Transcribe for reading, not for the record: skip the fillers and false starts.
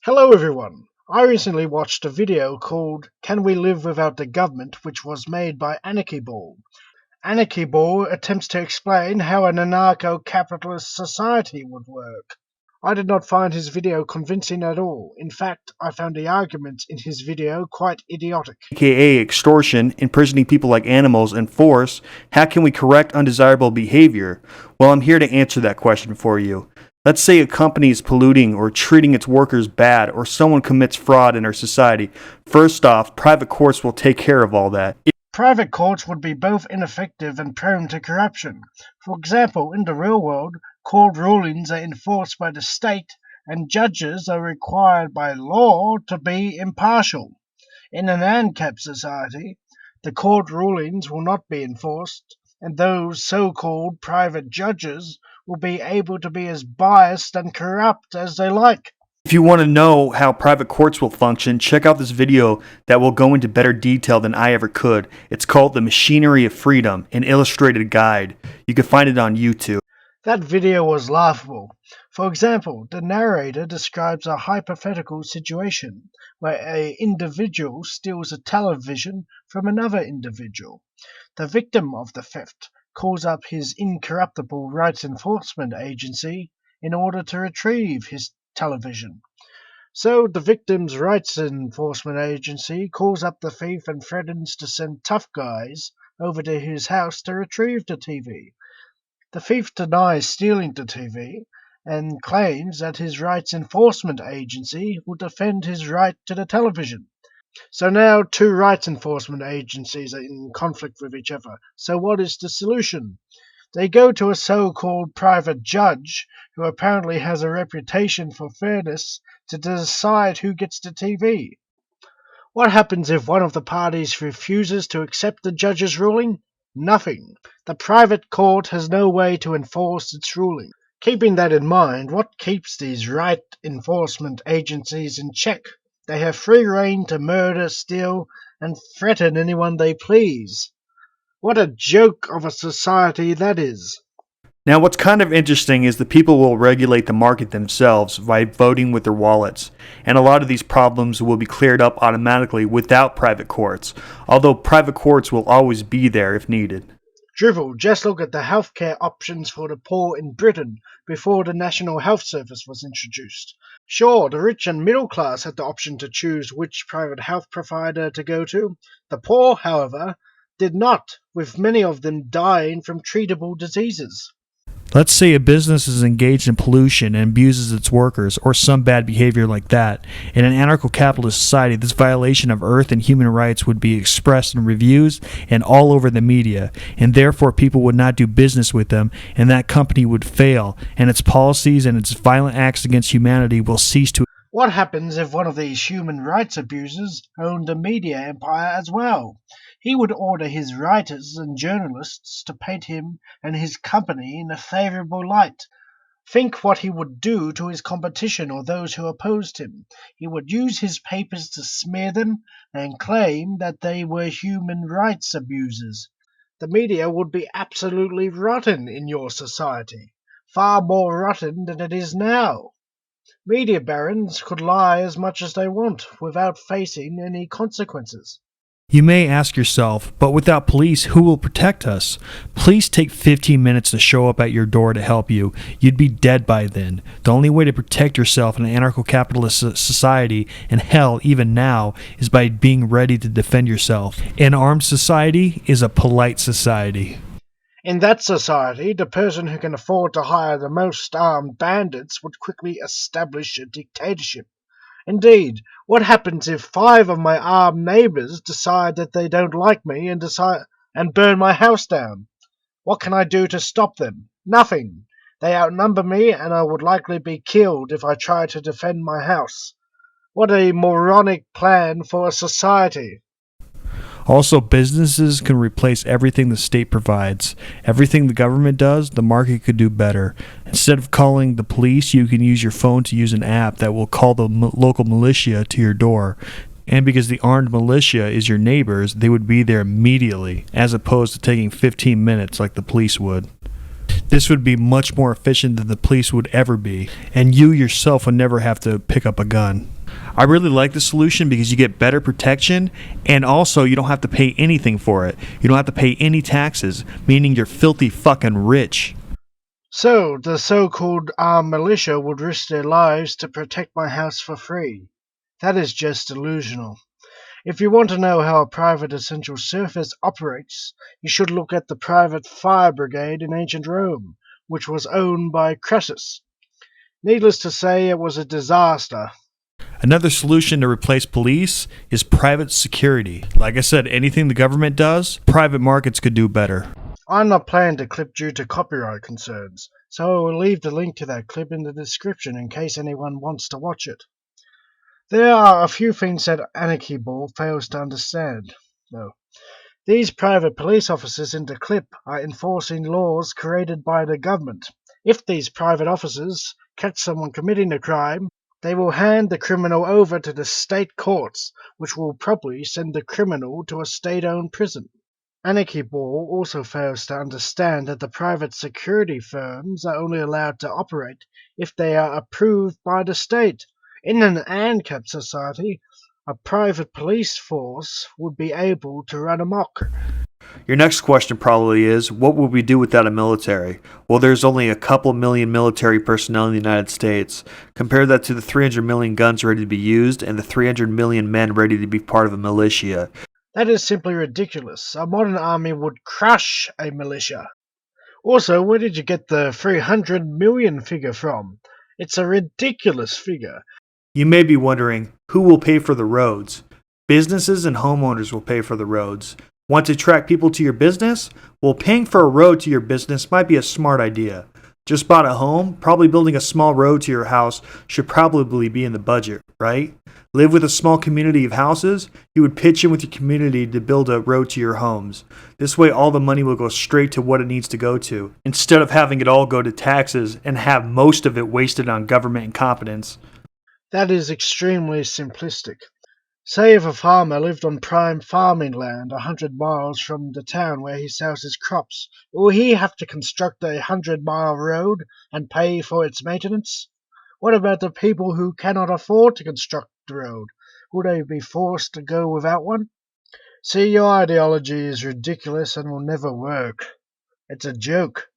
Hello everyone! I recently watched a video called Can We Live Without the Government, which was made by Anarchyball. Anarchyball attempts to explain how an anarcho-capitalist society would work. I did not find his video convincing at all. In fact, I found the arguments in his video quite idiotic. aka extortion, imprisoning people like animals, and force, how can we correct undesirable behavior? Well, I'm here to answer that question for you. Let's say a company is polluting or treating its workers bad, or someone commits fraud in our society. First off, private courts will take care of all that. Private courts would be both ineffective and prone to corruption. For example, in the real world, court rulings are enforced by the state, and judges are required by law to be impartial. In an ANCAP society, the court rulings will not be enforced, and those so-called private judges will be able to be as biased and corrupt as they like. If you want to know how private courts will function, check out this video that will go into better detail than I ever could. It's called The Machinery of Freedom, an illustrated guide. You can find it on YouTube. That video was laughable. For example, the narrator describes a hypothetical situation where an individual steals a television from another individual. The victim of the theft calls up his incorruptible rights enforcement agency in order to retrieve his television. So the victim's rights enforcement agency calls up the thief and threatens to send tough guys over to his house to retrieve the TV. The thief denies stealing the TV and claims that his rights enforcement agency will defend his right to the television. So now two rights enforcement agencies are in conflict with each other. So what is the solution? They go to a so-called private judge who apparently has a reputation for fairness to decide who gets the TV. What happens if one of the parties refuses to accept the judge's ruling? Nothing. The private court has no way to enforce its ruling. Keeping that in mind, what keeps these right enforcement agencies in check? They have free rein to murder, steal, and threaten anyone they please. What a joke of a society that is. Now, what's kind of interesting is the people will regulate the market themselves by voting with their wallets, and a lot of these problems will be cleared up automatically without private courts, although private courts will always be there if needed. Drivel, just look at the healthcare options for the poor in Britain before the National Health Service was introduced. Sure, the rich and middle class had the option to choose which private health provider to go to. The poor, however, did not, with many of them dying from treatable diseases. Let's say a business is engaged in pollution and abuses its workers, or some bad behavior like that. In an anarcho-capitalist society, this violation of earth and human rights would be expressed in reviews and all over the media, and therefore people would not do business with them, and that company would fail, and its policies and its violent acts against humanity will cease to. What happens if one of these human rights abusers owned a media empire as well? He would order his writers and journalists to paint him and his company in a favorable light. Think what he would do to his competition or those who opposed him. He would use his papers to smear them and claim that they were human rights abusers. The media would be absolutely rotten in your society, far more rotten than it is now. Media barons could lie as much as they want without facing any consequences. You may ask yourself, but without police, who will protect us? Police take 15 minutes to show up at your door to help you. You'd be dead by then. The only way to protect yourself in an anarcho-capitalist society, and hell, even now, is by being ready to defend yourself. An armed society is a polite society. In that society, the person who can afford to hire the most armed bandits would quickly establish a dictatorship. Indeed, what happens if 5 of my armed neighbors decide that they don't like me and burn my house down? What can I do to stop them? Nothing. They outnumber me, and I would likely be killed if I tried to defend my house. What a moronic plan for a society. Also, businesses can replace everything the state provides. Everything the government does, the market could do better. Instead of calling the police, you can use your phone to use an app that will call the local militia to your door. And because the armed militia is your neighbors, they would be there immediately, as opposed to taking 15 minutes like the police would. This would be much more efficient than the police would ever be, and you yourself would never have to pick up a gun. I really like the solution because you get better protection and also you don't have to pay anything for it. You don't have to pay any taxes, meaning you're filthy fucking rich. So, the so-called armed militia would risk their lives to protect my house for free. That is just delusional. If you want to know how a private essential service operates, you should look at the private fire brigade in ancient Rome, which was owned by Crassus. Needless to say, it was a disaster. Another solution to replace police is private security. Like I said, anything the government does, private markets could do better. I'm not planning to clip due to copyright concerns, so I will leave the link to that clip in the description in case anyone wants to watch it. There are a few things that Anarchyball fails to understand, though. These private police officers in the clip are enforcing laws created by the government. If these private officers catch someone committing a crime, they will hand the criminal over to the state courts, which will probably send the criminal to a state-owned prison. Anarchyball also fails to understand that the private security firms are only allowed to operate if they are approved by the state. In an ANCAP society, a private police force would be able to run amok. Your next question probably is, what would we do without a military? Well, there's only a couple million military personnel in the United States. Compare that to the 300 million guns ready to be used and the 300 million men ready to be part of a militia. That is simply ridiculous. A modern army would crush a militia. Also, where did you get the 300 million figure from? It's a ridiculous figure. You may be wondering, who will pay for the roads? Businesses and homeowners will pay for the roads. Want to attract people to your business? Well, paying for a road to your business might be a smart idea. Just bought a home? Probably building a small road to your house should probably be in the budget, right? Live with a small community of houses? You would pitch in with your community to build a road to your homes. This way all the money will go straight to what it needs to go to, instead of having it all go to taxes and have most of it wasted on government incompetence. That is extremely simplistic. Say if a farmer lived on prime farming land 100 miles from the town where he sells his crops, will he have to construct a 100-mile road and pay for its maintenance? What about the people who cannot afford to construct the road? Will they be forced to go without one? See, your ideology is ridiculous and will never work. It's a joke.